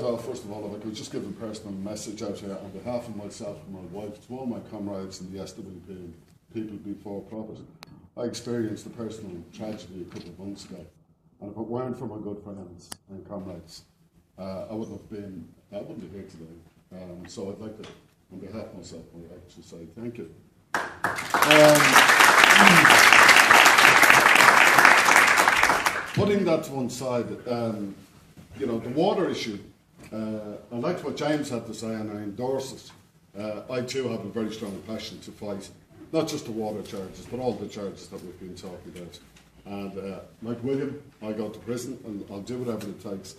well, first of all, if I could just give a personal message out here on behalf of myself and my wife, to all my comrades in the SWP and people before profit. I experienced a personal tragedy a couple of months ago, and if it weren't for my good friends and comrades, I wouldn't be here today. So I'd like to, on behalf of myself, I'd like to say thank you. Putting that to one side, you know, the water issue, I liked what James had to say and I endorse it. I too have a very strong passion to fight, not just the water charges, but all the charges that we've been talking about. And like William, I go to prison and I'll do whatever it takes.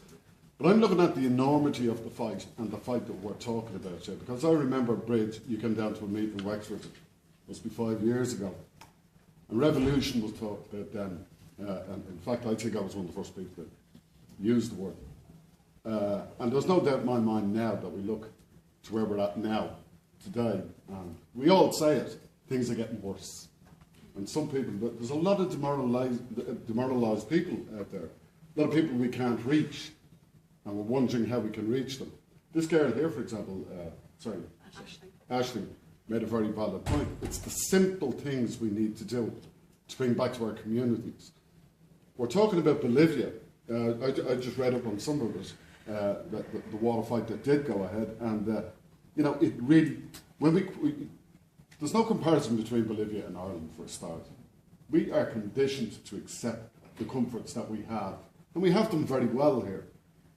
But I'm looking at the enormity of the fight and the fight that we're talking about here. Because I remember, Brid, you came down to a meeting in Wexford, must be 5 years ago. And revolution was talked about then. And in fact, I think I was one of the first people that used the word. And there's no doubt in my mind now that we look to where we're at now, today. And we all say it, things are getting worse. And some people, there's a lot of demoralised people out there. A lot of people we can't reach. And we're wondering how we can reach them. This girl here, for example, Ashley, made a very valid point. It's the simple things we need to do to bring back to our communities. We're talking about Bolivia. I just read up on some of it, the water fight that did go ahead, and you know, it really, there's no comparison between Bolivia and Ireland for a start. We are conditioned to accept the comforts that we have, and we have them very well here.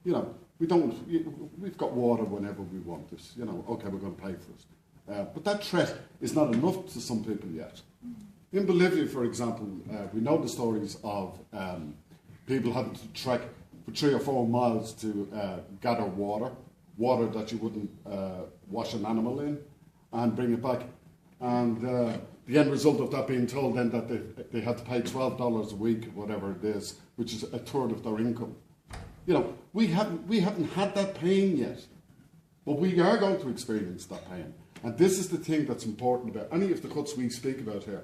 You know, we've got water whenever we want it. You know, okay, we're going to pay for it. But that threat is not enough to some people yet. In Bolivia, for example, we know the stories of people having to trek for 3 or 4 miles to gather water that you wouldn't wash an animal in, and bring it back. And the end result of that being told then that they had to pay $12 a week, whatever it is, which is a third of their income. You know, we haven't had that pain yet, but we are going to experience that pain. And this is the thing that's important about any of the cuts we speak about here.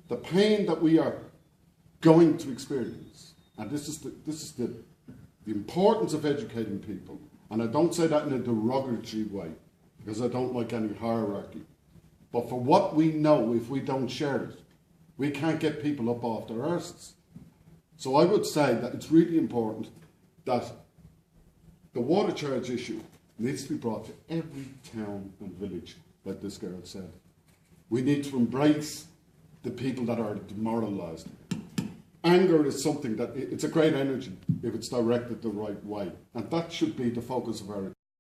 The pain that we are going to experience, and this is the importance of educating people. And I don't say that in a derogatory way, because I don't like any hierarchy. But for what we know, if we don't share it, we can't get people up off their arses. So I would say that it's really important that the water charge issue needs to be brought to every town and village, like this girl said. We need to embrace the people that are demoralised. Anger is something that, it's a great energy if it's directed the right way. And that should be the focus of our